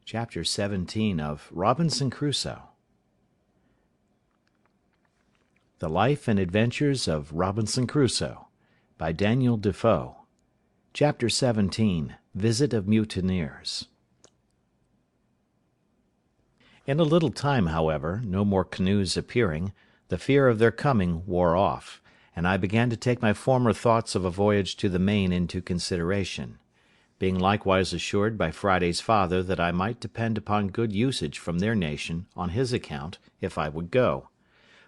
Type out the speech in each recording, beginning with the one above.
Chapter 17 of Robinson Crusoe. The Life and Adventures of Robinson Crusoe by Daniel Defoe. Chapter 17. Visit of Mutineers. In a little time, however, no more canoes appearing, the fear of their coming wore off, and I began to take my former thoughts of a voyage to the main into consideration, being likewise assured by Friday's father that I might depend upon good usage from their nation on his account, if I would go.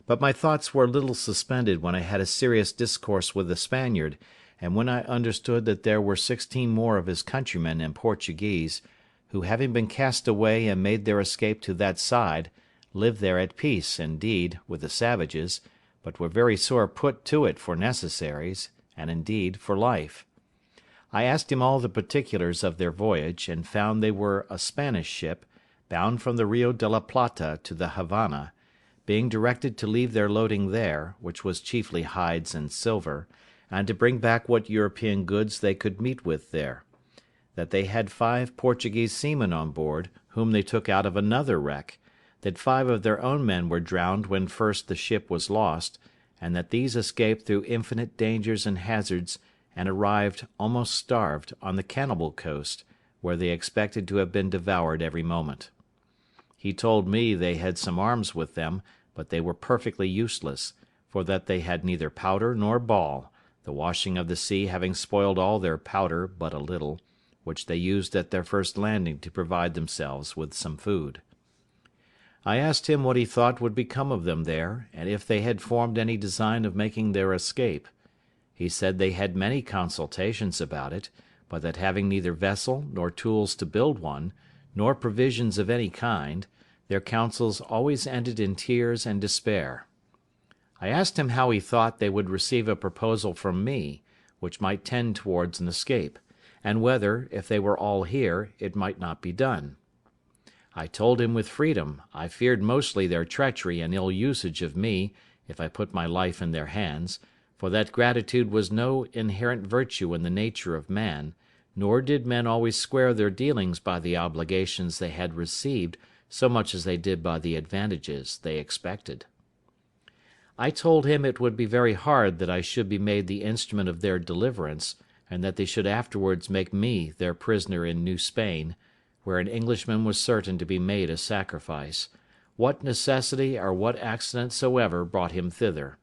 But my thoughts were a little suspended when I had a serious discourse with the Spaniard, and when I understood that there were 16 more of his countrymen and Portuguese, who, having been cast away and made their escape to that side, lived there at peace, indeed, with the savages, but were very sore put to it for necessaries, and, indeed, for life. I asked him all the particulars of their voyage, and found they were a Spanish ship, bound from the Rio de la Plata to the Havana, being directed to leave their loading there, which was chiefly hides and silver, and to bring back what European goods they could meet with there; that they had 5 Portuguese seamen on board, whom they took out of another wreck; that 5 of their own men were drowned when first the ship was lost, and that these escaped through infinite dangers and hazards, and arrived, almost starved, on the cannibal coast, where they expected to have been devoured every moment. He told me they had some arms with them, but they were perfectly useless, for that they had neither powder nor ball, the washing of the sea having spoiled all their powder but a little, which they used at their first landing to provide themselves with some food. I asked him what he thought would become of them there, and if they had formed any design of making their escape. He said they had many consultations about it, but that having neither vessel nor tools to build one, nor provisions of any kind, their counsels always ended in tears and despair. I asked him how he thought they would receive a proposal from me, which might tend towards an escape, and whether, if they were all here, it might not be done. I told him with freedom I feared mostly their treachery and ill usage of me, if I put my life in their hands, for that gratitude was no inherent virtue in the nature of man, nor did men always square their dealings by the obligations they had received so much as they did by the advantages they expected. I told him it would be very hard that I should be made the instrument of their deliverance, and that they should afterwards make me their prisoner in New Spain, where an Englishman was certain to be made a sacrifice, what necessity or what accident soever brought him thither;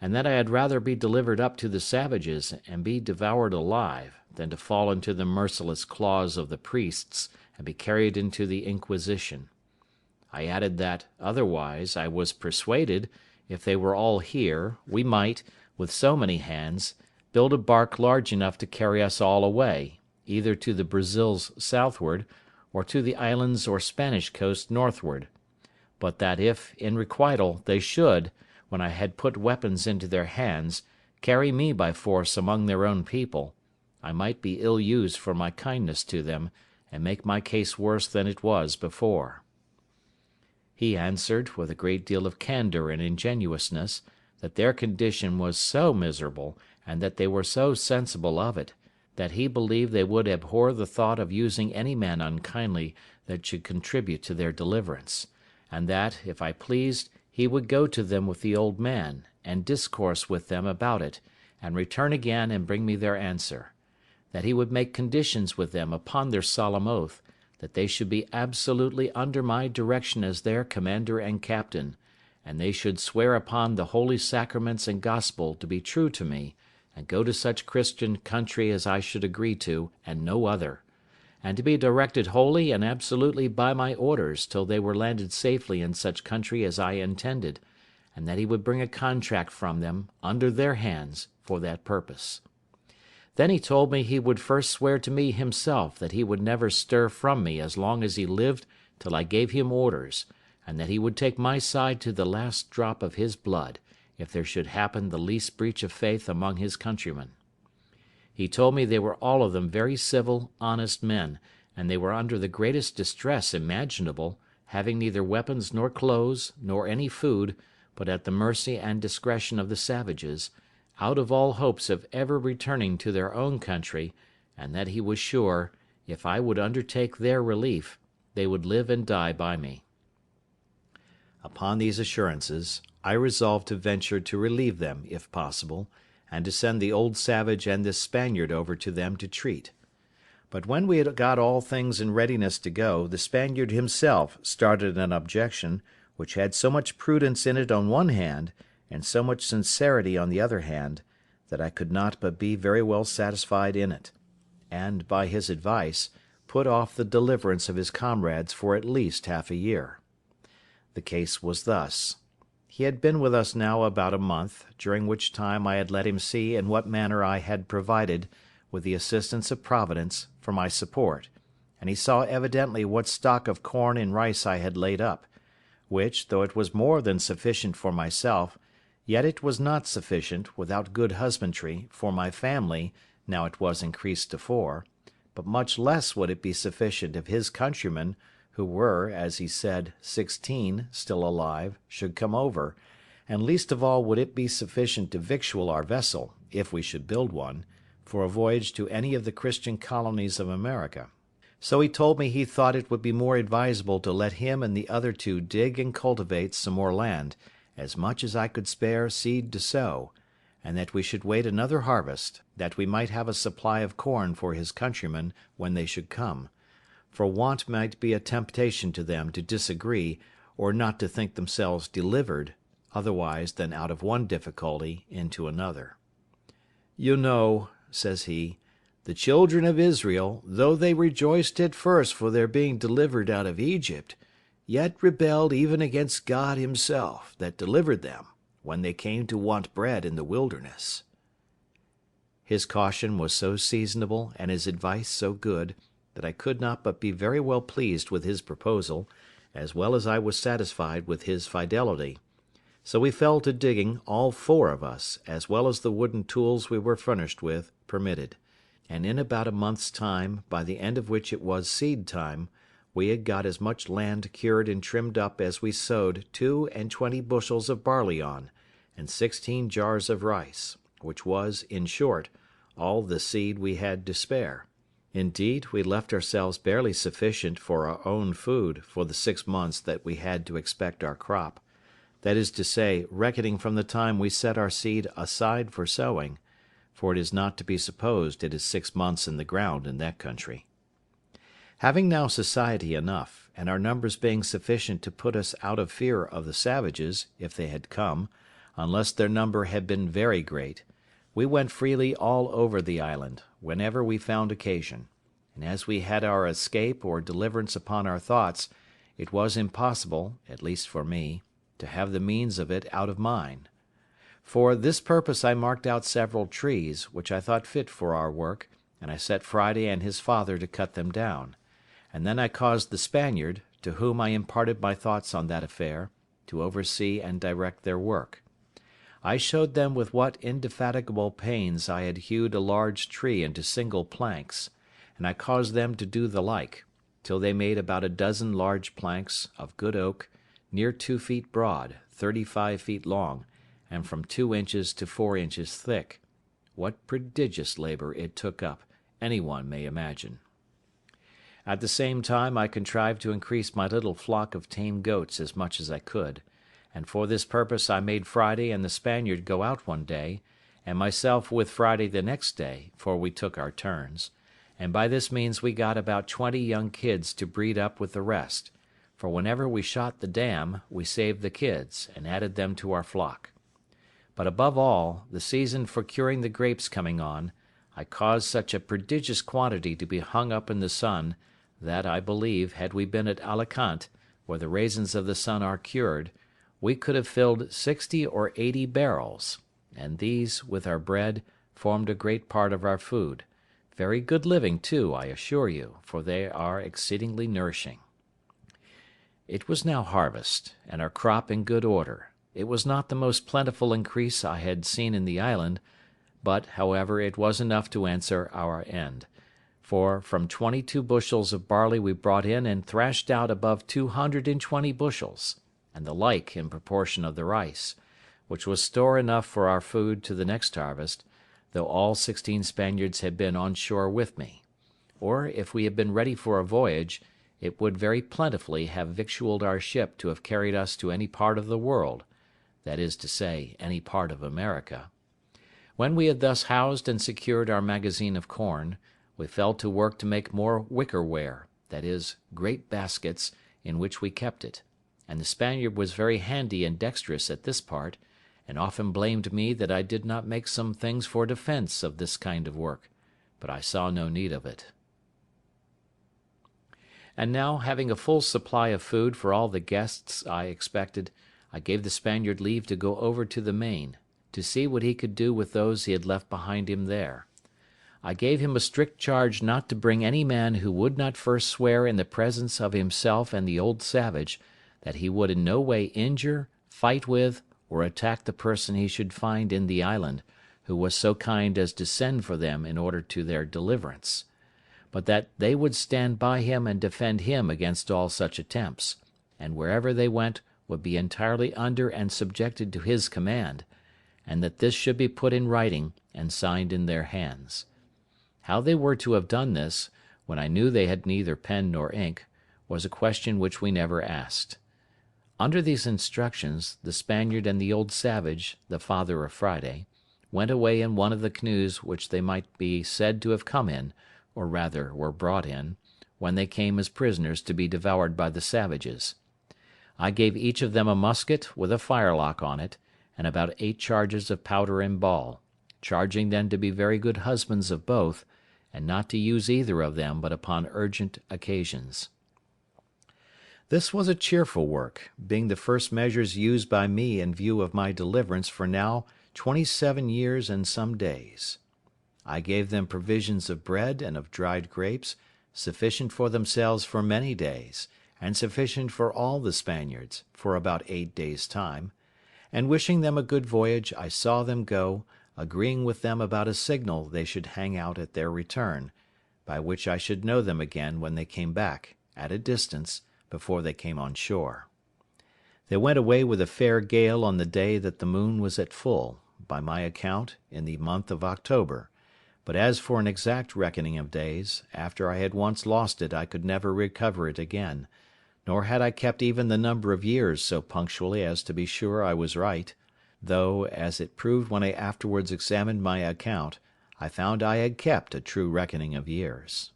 and that I had rather be delivered up to the savages and be devoured alive, than to fall into the merciless claws of the priests and be carried into the Inquisition. I added that, otherwise, I was persuaded, if they were all here, we might, with so many hands, build a bark large enough to carry us all away, either to the Brazils southward, or to the islands or Spanish coast northward; but that if, in requital, they should, when I had put weapons into their hands, carry me by force among their own people, I might be ill used for my kindness to them, and make my case worse than it was before. He answered, with a great deal of candour and ingenuousness, that their condition was so miserable, and that they were so sensible of it, that he believed they would abhor the thought of using any man unkindly that should contribute to their deliverance; and that, if I pleased, he would go to them with the old man, and discourse with them about it, and return again and bring me their answer; that he would make conditions with them upon their solemn oath, that they should be absolutely under my direction as their commander and captain, and they should swear upon the holy sacraments and gospel to be true to me, and go to such Christian country as I should agree to, and no other; and to be directed wholly and absolutely by my orders till they were landed safely in such country as I intended, and that he would bring a contract from them, under their hands, for that purpose. Then he told me he would first swear to me himself that he would never stir from me as long as he lived till I gave him orders, and that he would take my side to the last drop of his blood, if there should happen the least breach of faith among his countrymen. He told me they were all of them very civil, honest men, and they were under the greatest distress imaginable, having neither weapons nor clothes, nor any food, but at the mercy and discretion of the savages, out of all hopes of ever returning to their own country, and that he was sure, if I would undertake their relief, they would live and die by me. Upon these assurances, I resolved to venture to relieve them, if possible, and to send the old savage and this Spaniard over to them to treat. But when we had got all things in readiness to go, the Spaniard himself started an objection which had so much prudence in it on one hand, and so much sincerity on the other hand, that I could not but be very well satisfied in it, and, by his advice, put off the deliverance of his comrades for at least half a year. The case was thus. He had been with us now about a month, during which time I had let him see in what manner I had provided, with the assistance of Providence, for my support, and he saw evidently what stock of corn and rice I had laid up, which, though it was more than sufficient for myself, yet it was not sufficient, without good husbandry, for my family, now it was increased to 4, but much less would it be sufficient if his countrymen, who were, as he said, 16, still alive, should come over, and least of all would it be sufficient to victual our vessel, if we should build one, for a voyage to any of the Christian colonies of America. So he told me he thought it would be more advisable to let him and the other 2 dig and cultivate some more land, as much as I could spare seed to sow, and that we should wait another harvest, that we might have a supply of corn for his countrymen when they should come, for want might be a temptation to them to disagree, or not to think themselves delivered, otherwise than out of one difficulty into another. "You know," says he, "the children of Israel, though they rejoiced at first for their being delivered out of Egypt, yet rebelled even against God himself, that delivered them, when they came to want bread in the wilderness." His caution was so seasonable and his advice so good, that I could not but be very well pleased with his proposal, as well as I was satisfied with his fidelity. So we fell to digging, all 4 of us, as well as the wooden tools we were furnished with permitted; and in about a month's time, by the end of which it was seed time, we had got as much land cured and trimmed up as we sowed 22 bushels of barley on, and 16 jars of rice, which was, in short, all the seed we had to spare. Indeed, we left ourselves barely sufficient for our own food for the 6 months that we had to expect our crop; that is to say, reckoning from the time we set our seed aside for sowing, for it is not to be supposed it is 6 months in the ground in that country. Having now society enough, and our numbers being sufficient to put us out of fear of the savages, if they had come, unless their number had been very great, we went freely all over the island, whenever we found occasion; and as we had our escape or deliverance upon our thoughts, it was impossible, at least for me, to have the means of it out of mine. For this purpose I marked out several trees, which I thought fit for our work, and I set Friday and his father to cut them down; and then I caused the Spaniard, to whom I imparted my thoughts on that affair, to oversee and direct their work. I showed them with what indefatigable pains I had hewed a large tree into single planks, and I caused them to do the like, till they made about a dozen large planks, of good oak, near 2 feet broad, 35 feet long, and from 2 inches to 4 inches thick. What prodigious labour it took up, any one may imagine. At the same time I contrived to increase my little flock of tame goats as much as I could, and for this purpose I made Friday and the Spaniard go out one day, and myself with Friday the next day, for we took our turns, and by this means we got about 20 young kids to breed up with the rest, for whenever we shot the dam we saved the kids, and added them to our flock. But above all, the season for curing the grapes coming on, I caused such a prodigious quantity to be hung up in the sun, that, I believe, had we been at Alicante, where the raisins of the sun are cured, we could have filled 60 or 80 barrels, and these, with our bread, formed a great part of our food; very good living too, I assure you, for they are exceedingly nourishing. It was now harvest, and our crop in good order. It was not the most plentiful increase I had seen in the island, but, however, it was enough to answer our end; for from 22 bushels of barley we brought in and thrashed out above 220 bushels, and the like in proportion of the rice, which was store enough for our food to the next harvest, though all 16 Spaniards had been on shore with me; or, if we had been ready for a voyage, it would very plentifully have victualled our ship to have carried us to any part of the world, that is to say, any part of America. When we had thus housed and secured our magazine of corn, we fell to work to make more wickerware, that is, great baskets, in which we kept it; and the Spaniard was very handy and dexterous at this part, and often blamed me that I did not make some things for defence of this kind of work, but I saw no need of it. And now, having a full supply of food for all the guests I expected, I gave the Spaniard leave to go over to the main, to see what he could do with those he had left behind him there. I gave him a strict charge not to bring any man who would not first swear in the presence of himself and the old savage that he would in no way injure, fight with, or attack the person he should find in the island, who was so kind as to send for them in order to their deliverance; but that they would stand by him and defend him against all such attempts, and wherever they went would be entirely under and subjected to his command, and that this should be put in writing and signed in their hands. How they were to have done this, when I knew they had neither pen nor ink, was a question which we never asked. Under these instructions, the Spaniard and the old savage, the father of Friday, went away in one of the canoes which they might be said to have come in, or rather were brought in, when they came as prisoners to be devoured by the savages. I gave each of them a musket with a firelock on it, and about 8 charges of powder and ball, charging them to be very good husbands of both, and not to use either of them but upon urgent occasions. This was a cheerful work, being the first measures used by me in view of my deliverance for now 27 years and some days. I gave them provisions of bread and of dried grapes, sufficient for themselves for many days, and sufficient for all the Spaniards, for about 8 days' time; and wishing them a good voyage, I saw them go, agreeing with them about a signal they should hang out at their return, by which I should know them again when they came back, at a distance, before they came on shore. They went away with a fair gale on the day that the moon was at full, by my account, in the month of October; but as for an exact reckoning of days, after I had once lost it I could never recover it again, nor had I kept even the number of years so punctually as to be sure I was right, though, as it proved when I afterwards examined my account, I found I had kept a true reckoning of years.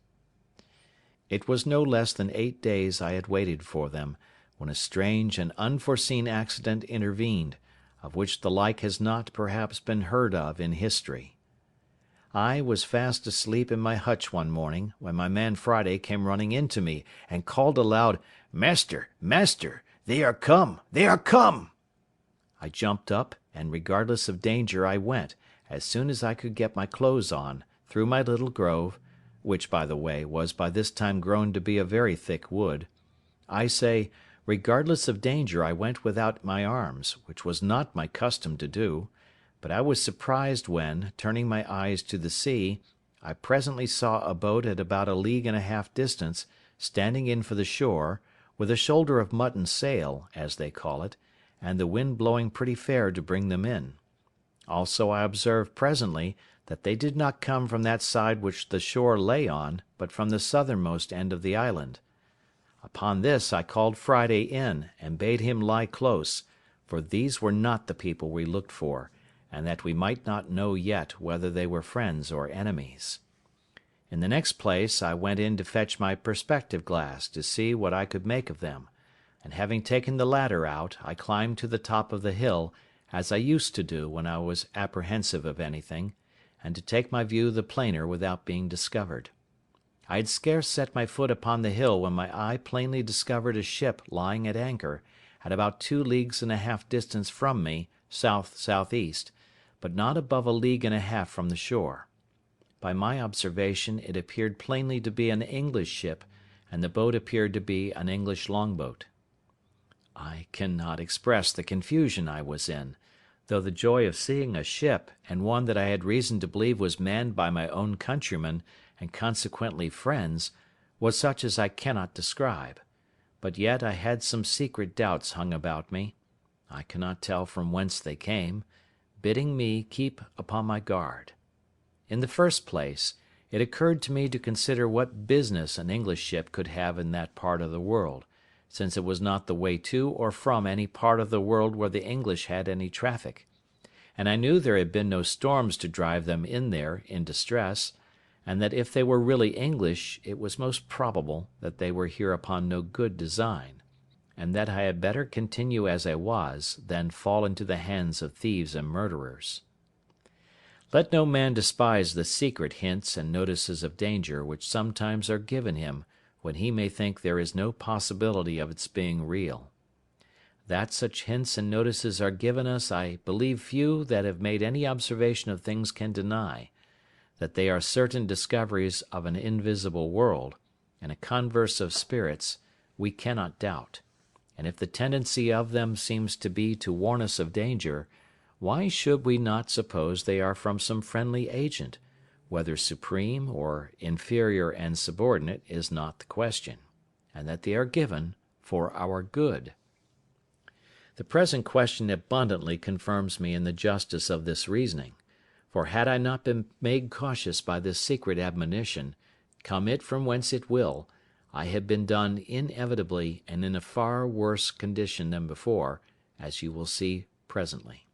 It was no less than 8 days I had waited for them, when a strange and unforeseen accident intervened, of which the like has not, perhaps, been heard of in history. I was fast asleep in my hutch one morning, when my man Friday came running into me, and called aloud, "Master, master, they are come, they are come!" I jumped up, and regardless of danger I went, as soon as I could get my clothes on, through my little grove, which, by the way, was by this time grown to be a very thick wood. I say, regardless of danger I went without my arms, which was not my custom to do; but I was surprised when, turning my eyes to the sea, I presently saw a boat at about 1.5 leagues distance, standing in for the shore, with a shoulder of mutton sail, as they call it, and the wind blowing pretty fair to bring them in. Also I observed presently that they did not come from that side which the shore lay on, but from the southernmost end of the island. Upon this I called Friday in, and bade him lie close, for these were not the people we looked for, and that we might not know yet whether they were friends or enemies. In the next place I went in to fetch my perspective glass to see what I could make of them, and having taken the ladder out, I climbed to the top of the hill, as I used to do when I was apprehensive of anything, and to take my view the plainer without being discovered. I had scarce set my foot upon the hill when my eye plainly discovered a ship lying at anchor, at about 2.5 leagues distance from me, south-southeast, but not above 1.5 leagues from the shore. By my observation it appeared plainly to be an English ship, and the boat appeared to be an English longboat. I cannot express the confusion I was in, though the joy of seeing a ship, and one that I had reason to believe was manned by my own countrymen, and consequently friends, was such as I cannot describe; but yet I had some secret doubts hung about me, I cannot tell from whence they came, bidding me keep upon my guard. In the first place, it occurred to me to consider what business an English ship could have in that part of the world, since it was not the way to or from any part of the world where the English had any traffic; and I knew there had been no storms to drive them in there in distress, and that if they were really English, it was most probable that they were here upon no good design, and that I had better continue as I was than fall into the hands of thieves and murderers. Let no man despise the secret hints and notices of danger which sometimes are given him when he may think there is no possibility of its being real. That such hints and notices are given us I believe few that have made any observation of things can deny; that they are certain discoveries of an invisible world, and a converse of spirits, we cannot doubt; and if the tendency of them seems to be to warn us of danger, why should we not suppose they are from some friendly agent, whether supreme or inferior and subordinate is not the question, and that they are given for our good? The present question abundantly confirms me in the justice of this reasoning; for had I not been made cautious by this secret admonition, come it from whence it will, I had been done inevitably and in a far worse condition than before, as you will see presently.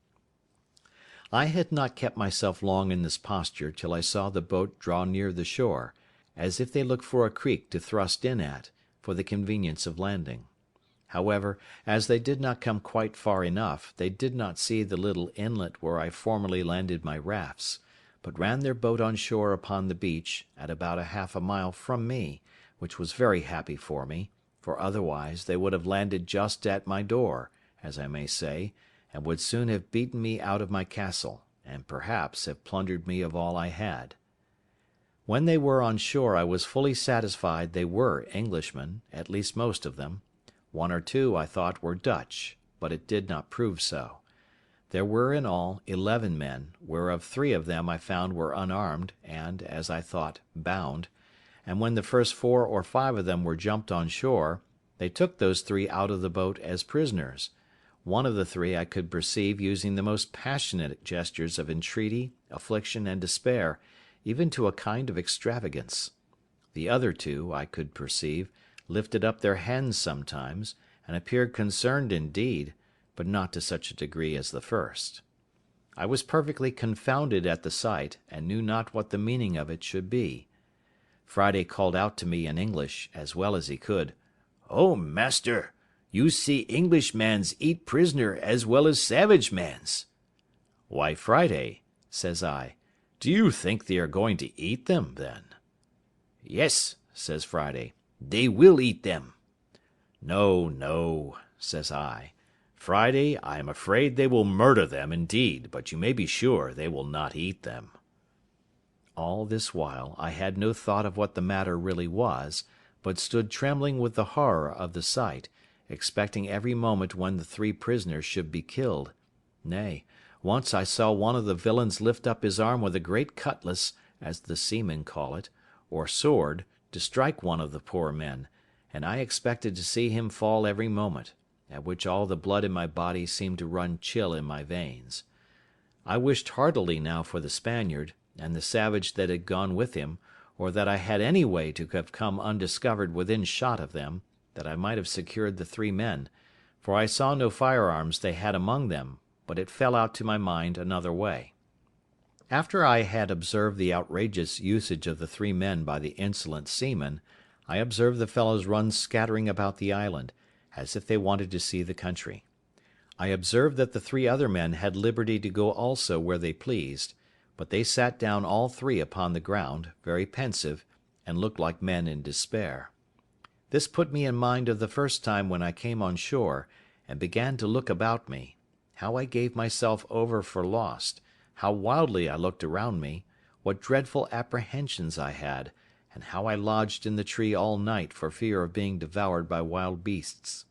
I had not kept myself long in this posture till I saw the boat draw near the shore, as if they looked for a creek to thrust in at, for the convenience of landing. However, as they did not come quite far enough, they did not see the little inlet where I formerly landed my rafts, but ran their boat on shore upon the beach, at about half a mile from me, which was very happy for me, for otherwise they would have landed just at my door, as I may say, and would soon have beaten me out of my castle, and perhaps have plundered me of all I had. When they were on shore I was fully satisfied they were Englishmen, at least most of them. One or two I thought were Dutch, but it did not prove so. There were in all 11 men, whereof 3 of them I found were unarmed, and, as I thought, bound; and when the first 4 or 5 of them were jumped on shore, they took those 3 out of the boat as prisoners; one of the 3 I could perceive using the most passionate gestures of entreaty, affliction, and despair, even to a kind of extravagance. The other 2, I could perceive, lifted up their hands sometimes, and appeared concerned indeed, but not to such a degree as the first. I was perfectly confounded at the sight, and knew not what the meaning of it should be. Friday called out to me in English, as well as he could, "Oh, master, you see Englishmans eat prisoner as well as savage mans." "Why, Friday," says I, "do you think they are going to eat them, then?" "Yes," says Friday, "they will eat them." "No, no," says I, "Friday, I am afraid they will murder them indeed, but you may be sure they will not eat them." All this while I had no thought of what the matter really was, but stood trembling with the horror of the sight, expecting every moment when the 3 prisoners should be killed; nay, once I saw one of the villains lift up his arm with a great cutlass, as the seamen call it, or sword, to strike one of the poor men, and I expected to see him fall every moment, at which all the blood in my body seemed to run chill in my veins. I wished heartily now for the Spaniard, and the savage that had gone with him, or that I had any way to have come undiscovered within shot of them, that I might have secured the 3 men, for I saw no firearms they had among them, but it fell out to my mind another way. After I had observed the outrageous usage of the 3 men by the insolent seamen, I observed the fellows run scattering about the island, as if they wanted to see the country. I observed that the 3 other men had liberty to go also where they pleased, but they sat down all 3 upon the ground, very pensive, and looked like men in despair. This put me in mind of the first time when I came on shore, and began to look about me; how I gave myself over for lost, how wildly I looked around me, what dreadful apprehensions I had, and how I lodged in the tree all night for fear of being devoured by wild beasts.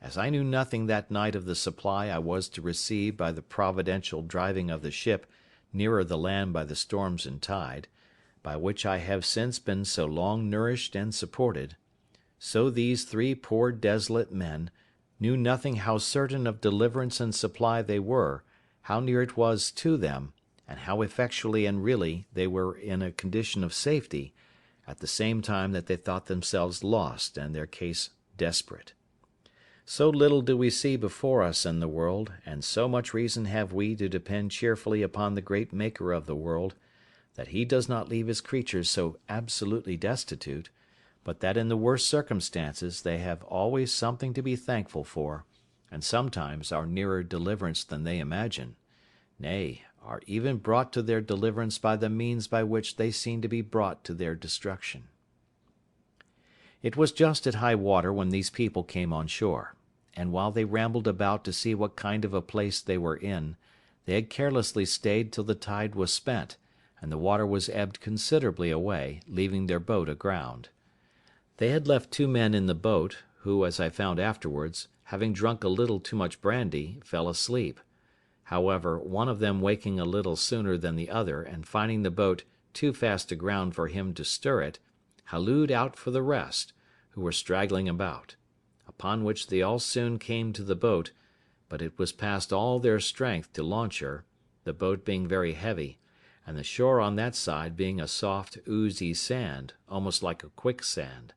As I knew nothing that night of the supply I was to receive by the providential driving of the ship nearer the land by the storms and tide, by which I have since been so long nourished and supported, so these 3 poor desolate men knew nothing how certain of deliverance and supply they were, how near it was to them, and how effectually and really they were in a condition of safety, at the same time that they thought themselves lost and their case desperate. So little do we see before us in the world, and so much reason have we to depend cheerfully upon the great Maker of the world, that he does not leave his creatures so absolutely destitute, but that in the worst circumstances they have always something to be thankful for, and sometimes are nearer deliverance than they imagine, nay, are even brought to their deliverance by the means by which they seem to be brought to their destruction. It was just at high water when these people came on shore, and while they rambled about to see what kind of a place they were in, they had carelessly stayed till the tide was spent, and the water was ebbed considerably away, leaving their boat aground. They had left 2 men in the boat, who, as I found afterwards, having drunk a little too much brandy, fell asleep. However, one of them waking a little sooner than the other, and finding the boat too fast aground for him to stir it, hallooed out for the rest, who were straggling about; upon which they all soon came to the boat, but it was past all their strength to launch her, the boat being very heavy, and the shore on that side being a soft, oozy sand, almost like a quicksand.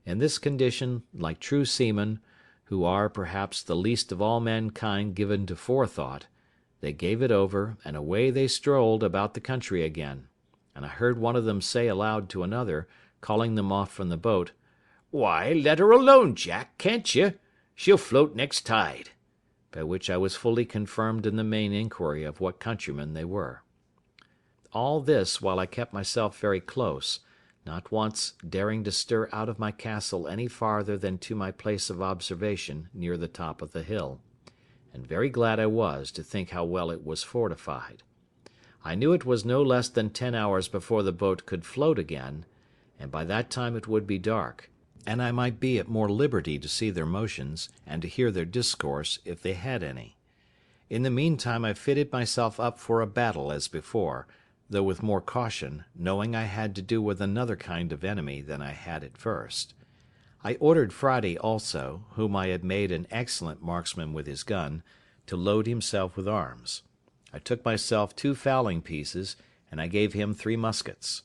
In this condition, like true seamen, who are, perhaps, the least of all mankind given to forethought, they gave it over, and away they strolled about the country again; and I heard one of them say aloud to another, calling them off from the boat, "Why, let her alone, Jack, can't you? She'll float next tide," by which I was fully confirmed in the main inquiry of what countrymen they were. All this while I kept myself very close, not once daring to stir out of my castle any farther than to my place of observation near the top of the hill, and very glad I was to think how well it was fortified. I knew it was no less than 10 hours before the boat could float again, and by that time it would be dark, and I might be at more liberty to see their motions, and to hear their discourse, if they had any. In the meantime I fitted myself up for a battle as before, though with more caution, knowing I had to do with another kind of enemy than I had at first. I ordered Friday also, whom I had made an excellent marksman with his gun, to load himself with arms. I took myself 2 fowling pieces, and I gave him 3 muskets.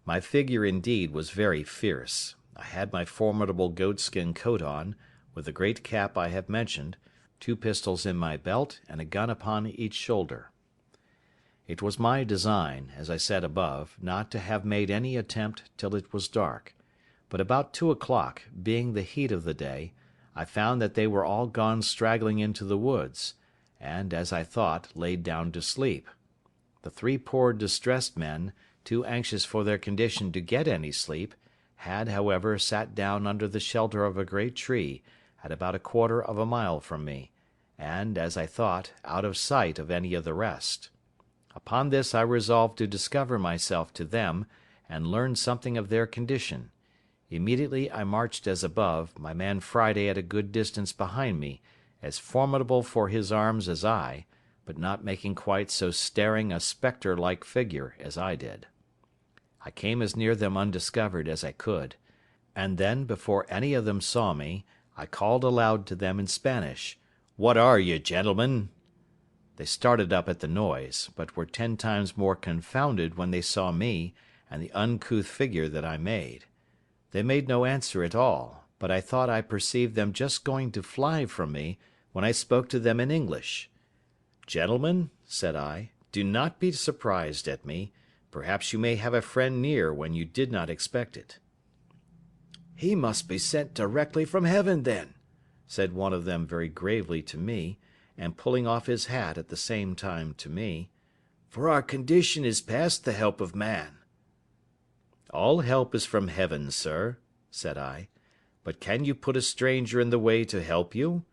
My figure, indeed, was very fierce. I had my formidable goatskin coat on, with the great cap I have mentioned, 2 pistols in my belt, and a gun upon each shoulder. It was my design, as I said above, not to have made any attempt till it was dark; but about 2 o'clock, being the heat of the day, I found that they were all gone straggling into the woods, and, as I thought, laid down to sleep. The 3 poor distressed men, too anxious for their condition to get any sleep, had, however, sat down under the shelter of a great tree, at about a quarter of a mile from me, and, as I thought, out of sight of any of the rest. Upon this I resolved to discover myself to them, and learn something of their condition. Immediately I marched as above, my man Friday at a good distance behind me, as formidable for his arms as I, but not making quite so staring a spectre-like figure as I did. I came as near them undiscovered as I could, and then, before any of them saw me, I called aloud to them in Spanish, "What are you, gentlemen?" They started up at the noise, but were 10 times more confounded when they saw me, and the uncouth figure that I made. They made no answer at all, but I thought I perceived them just going to fly from me, when I spoke to them in English. "Gentlemen," said I, "do not be surprised at me; perhaps you may have a friend near when you did not expect it." "He must be sent directly from heaven, then," said one of them very gravely to me, and pulling off his hat at the same time to me, "for our condition is past the help of man." "All help is from heaven, sir," said I; "but can you put a stranger in the way to help you?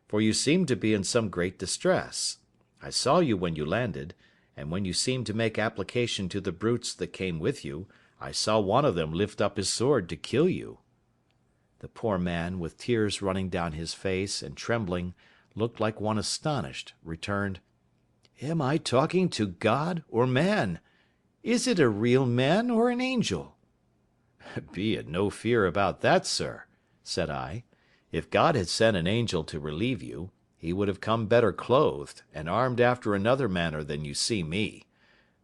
For you seem to be in some great distress. I saw you when you landed, and when you seemed to make application to the brutes that came with you, I saw one of them lift up his sword to kill you." The poor man, with tears running down his face, and trembling, looked like one astonished, returned, "Am I talking to God or man? Is it a real man or an angel?" "Be in no fear about that, sir," said I. "If God had sent an angel to relieve you, He would have come better clothed, and armed after another manner than you see me.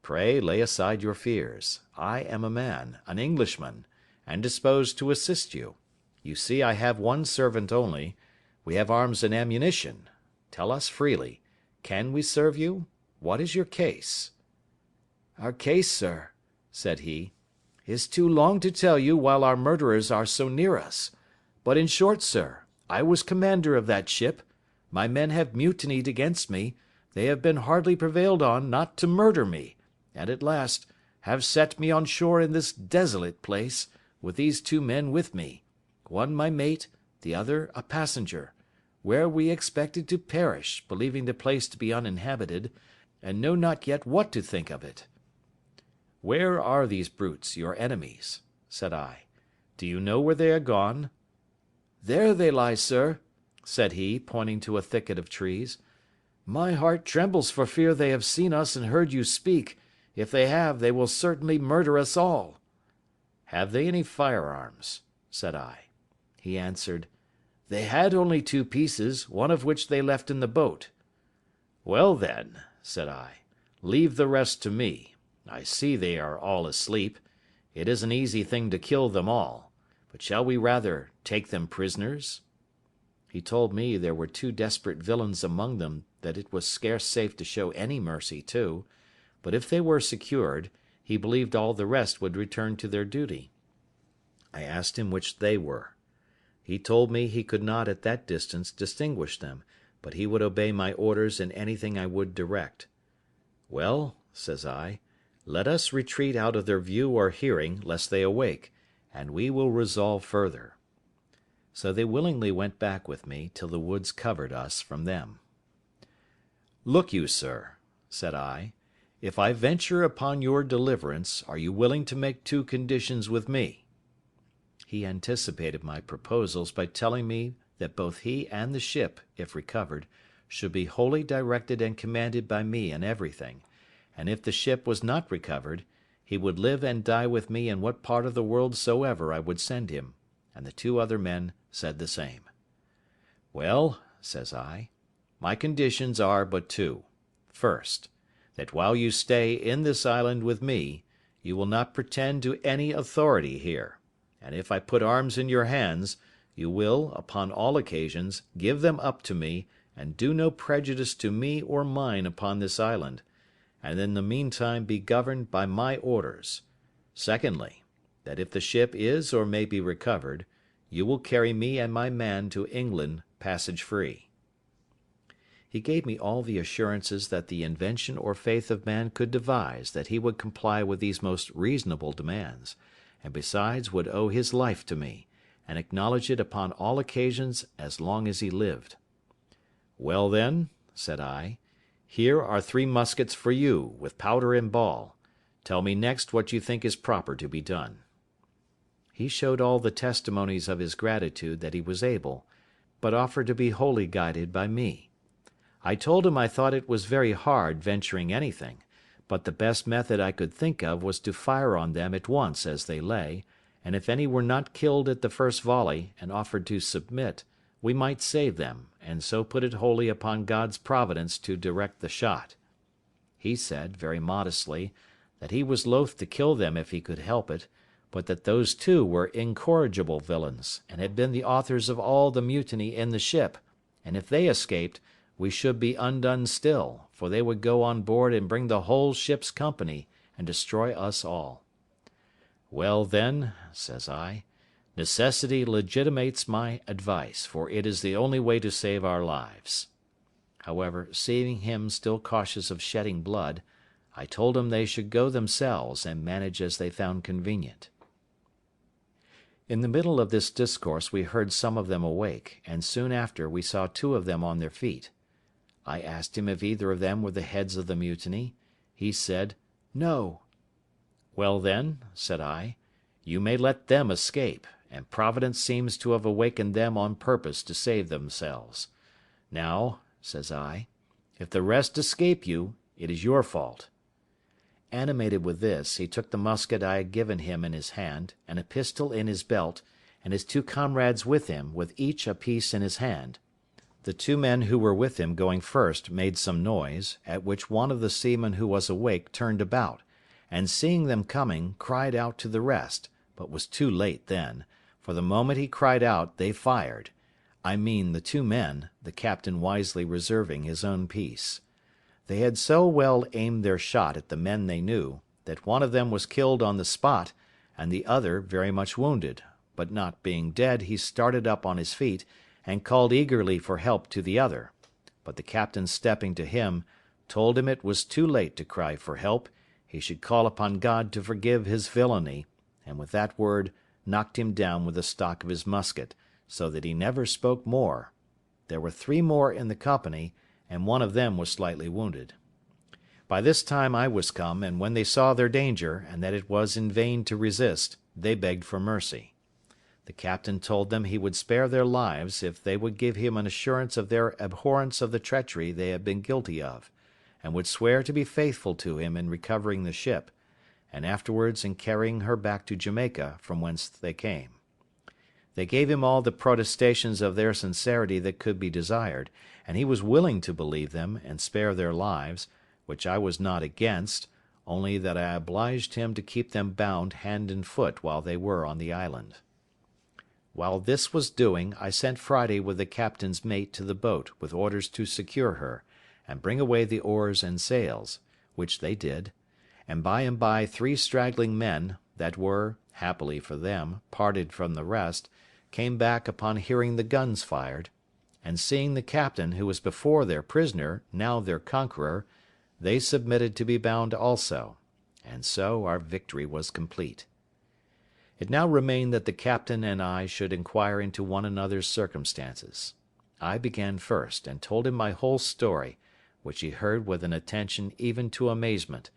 Pray lay aside your fears. I am a man, an Englishman, and disposed to assist you. You see I have one servant only. We have arms and ammunition. Tell us freely, can we serve you? What is your case?" "Our case, sir," said he, "is too long to tell you while our murderers are so near us. But in short, sir, I was commander of that ship. My men have mutinied against me. They have been hardly prevailed on not to murder me, and at last have set me on shore in this desolate place, with these 2 men with me, one my mate, the other a passenger, where we expected to perish, believing the place to be uninhabited, and know not yet what to think of it." "Where are these brutes, your enemies?" said I. "Do you know where they are gone?" "There they lie, sir," said he, pointing to a thicket of trees. "My heart trembles for fear they have seen us and heard you speak. If they have, they will certainly murder us all." "Have they any firearms?" said I. He answered, "They had only 2 pieces, one of which they left in the boat." "Well then," said I, "leave the rest to me. I see they are all asleep. It is an easy thing to kill them all. But shall we rather take them prisoners?" He told me there were 2 desperate villains among them that it was scarce safe to show any mercy to, but if they were secured, he believed all the rest would return to their duty. I asked him which they were. He told me he could not at that distance distinguish them, but he would obey my orders in anything I would direct. "Well," says I, "let us retreat out of their view or hearing, lest they awake, and we will resolve further." So they willingly went back with me, till the woods covered us from them. "Look you, sir," said I, "if I venture upon your deliverance, are you willing to make 2 conditions with me?" He anticipated my proposals by telling me that both he and the ship, if recovered, should be wholly directed and commanded by me in everything, and if the ship was not recovered, he would live and die with me in what part of the world soever I would send him, and the 2 other men said the same. "Well," says I, "my conditions are but 2. First, that while you stay in this island with me, you will not pretend to any authority here, and if I put arms in your hands, you will, upon all occasions, give them up to me, and do no prejudice to me or mine upon this island, and in the meantime be governed by my orders. Secondly, that if the ship is or may be recovered, you will carry me and my man to England passage free." He gave me all the assurances that the invention or faith of man could devise that he would comply with these most reasonable demands, and besides would owe his life to me, and acknowledge it upon all occasions as long as he lived. "Well then," said I, "here are 3 muskets for you, with powder and ball. Tell me next what you think is proper to be done." He showed all the testimonies of his gratitude that he was able, but offered to be wholly guided by me. I told him I thought it was very hard venturing anything, but the best method I could think of was to fire on them at once as they lay, and if any were not killed at the first volley and offered to submit, we might save them, and so put it wholly upon God's providence to direct the shot. He said, very modestly, that he was loath to kill them if he could help it, but that those 2 were incorrigible villains, and had been the authors of all the mutiny in the ship, and if they escaped, we should be undone still, for they would go on board and bring the whole ship's company, and destroy us all. "Well then," says I, "necessity legitimates my advice, for it is the only way to save our lives." However, seeing him still cautious of shedding blood, I told him they should go themselves and manage as they found convenient. In the middle of this discourse we heard some of them awake, and soon after we saw 2 of them on their feet. I asked him if either of them were the heads of the mutiny. He said, "No." "Well then," said I, "you may let them escape, and Providence seems to have awakened them on purpose to save themselves. Now," says I, "if the rest escape you, it is your fault." Animated with this, he took the musket I had given him in his hand, and a pistol in his belt, and his 2 comrades with him, with each a piece in his hand. The two men who were with him going first made some noise, at which one of the seamen who was awake turned about, and seeing them coming, cried out to the rest, but was too late then, for the moment he cried out they fired. I mean the two men, the captain wisely reserving his own piece. They had so well aimed their shot at the men they knew, that one of them was killed on the spot, and the other very much wounded, but not being dead he started up on his feet, and called eagerly for help to the other; but the captain stepping to him, told him it was too late to cry for help, he should call upon God to forgive his villainy, and with that word knocked him down with the stock of his musket, so that he never spoke more. There were 3 more in the company, and one of them was slightly wounded. By this time I was come, and when they saw their danger, and that it was in vain to resist, they begged for mercy. The captain told them he would spare their lives if they would give him an assurance of their abhorrence of the treachery they had been guilty of, and would swear to be faithful to him in recovering the ship, and afterwards in carrying her back to Jamaica, from whence they came. They gave him all the protestations of their sincerity that could be desired, and he was willing to believe them and spare their lives, which I was not against, only that I obliged him to keep them bound hand and foot while they were on the island. While this was doing, I sent Friday with the captain's mate to the boat with orders to secure her, and bring away the oars and sails, which they did, and by 3 straggling men, that were, happily for them, parted from the rest, came back upon hearing the guns fired, and seeing the captain, who was before their prisoner, now their conqueror, they submitted to be bound also, and so our victory was complete. It now remained that the captain and I should inquire into one another's circumstances. I began first, and told him my whole story, which he heard with an attention even to amazement,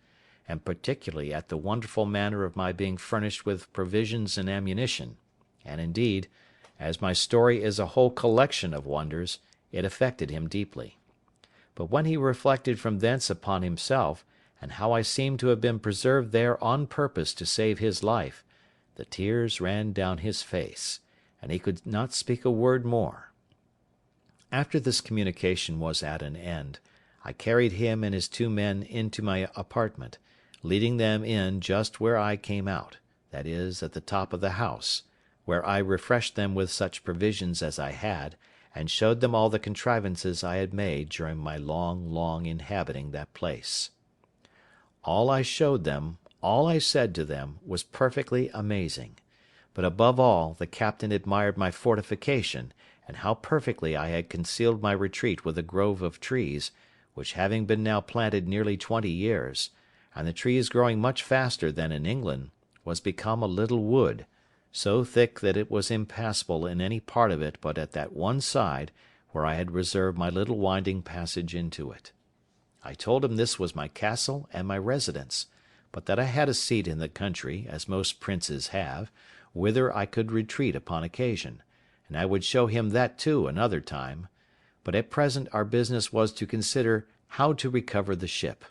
and particularly at the wonderful manner of my being furnished with provisions and ammunition, and indeed, as my story is a whole collection of wonders, it affected him deeply. But when he reflected from thence upon himself, and how I seemed to have been preserved there on purpose to save his life, the tears ran down his face, and he could not speak a word more. After this communication was at an end, I carried him and his 2 men into my apartment, leading them in just where I came out, that is, at the top of the house, where I refreshed them with such provisions as I had, and showed them all the contrivances I had made during my long inhabiting that place. All I showed them, all I said to them, was perfectly amazing; but above all, the captain admired my fortification, and how perfectly I had concealed my retreat with a grove of trees, which having been now planted nearly 20 years, and the trees growing much faster than in England, was become a little wood, so thick that it was impassable in any part of it but at that one side where I had reserved my little winding passage into it. I told him this was my castle and my residence, but that I had a seat in the country, as most princes have, whither I could retreat upon occasion, and I would show him that too another time; but at present our business was to consider how to recover the ship.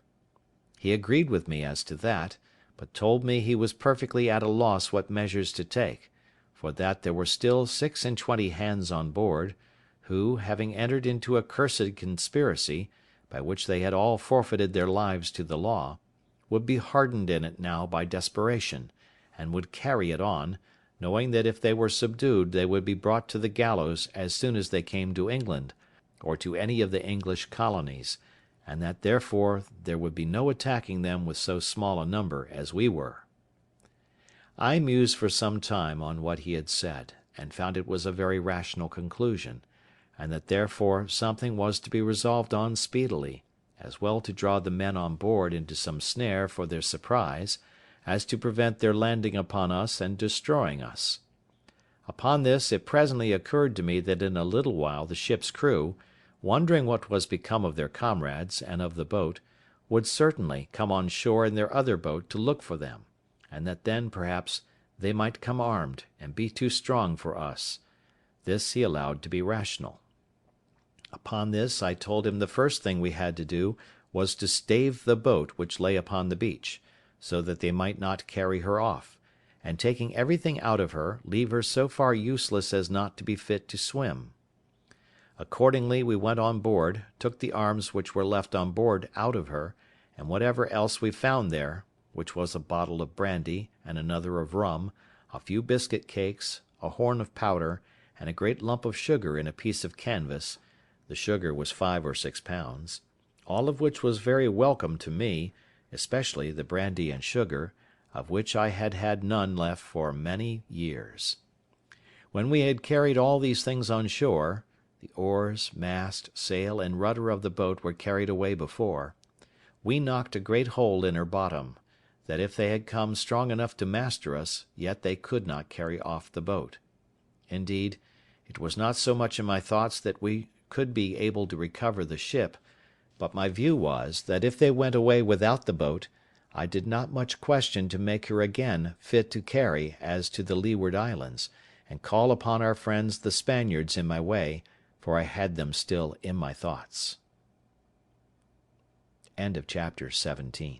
He agreed with me as to that, but told me he was perfectly at a loss what measures to take, for that there were still 26 hands on board, who, having entered into a cursed conspiracy, by which they had all forfeited their lives to the law, would be hardened in it now by desperation, and would carry it on, knowing that if they were subdued they would be brought to the gallows as soon as they came to England, or to any of the English colonies, and that therefore there would be no attacking them with so small a number as we were. I mused for some time on what he had said, and found it was a very rational conclusion, and that therefore something was to be resolved on speedily, as well to draw the men on board into some snare for their surprise, as to prevent their landing upon us and destroying us. Upon this it presently occurred to me that in a little while the ship's crew, wondering what was become of their comrades and of the boat, would certainly come on shore in their other boat to look for them, and that then, perhaps, they might come armed, and be too strong for us. This he allowed to be rational. Upon this I told him the first thing we had to do was to stave the boat which lay upon the beach, so that they might not carry her off, and taking everything out of her, leave her so far useless as not to be fit to swim. Accordingly we went on board, took the arms which were left on board out of her, and whatever else we found there, which was a bottle of brandy, and another of rum, a few biscuit cakes, a horn of powder, and a great lump of sugar in a piece of canvas (the sugar was 5 or 6 pounds), all of which was very welcome to me, especially the brandy and sugar, of which I had had none left for many years. When we had carried all these things on shore, the oars, mast, sail, and rudder of the boat were carried away before, we knocked a great hole in her bottom, that if they had come strong enough to master us, yet they could not carry off the boat. Indeed, it was not so much in my thoughts that we could be able to recover the ship, but my view was, that if they went away without the boat, I did not much question to make her again fit to carry as to the Leeward Islands, and call upon our friends the Spaniards in my way, for I had them still in my thoughts. Chapter 18.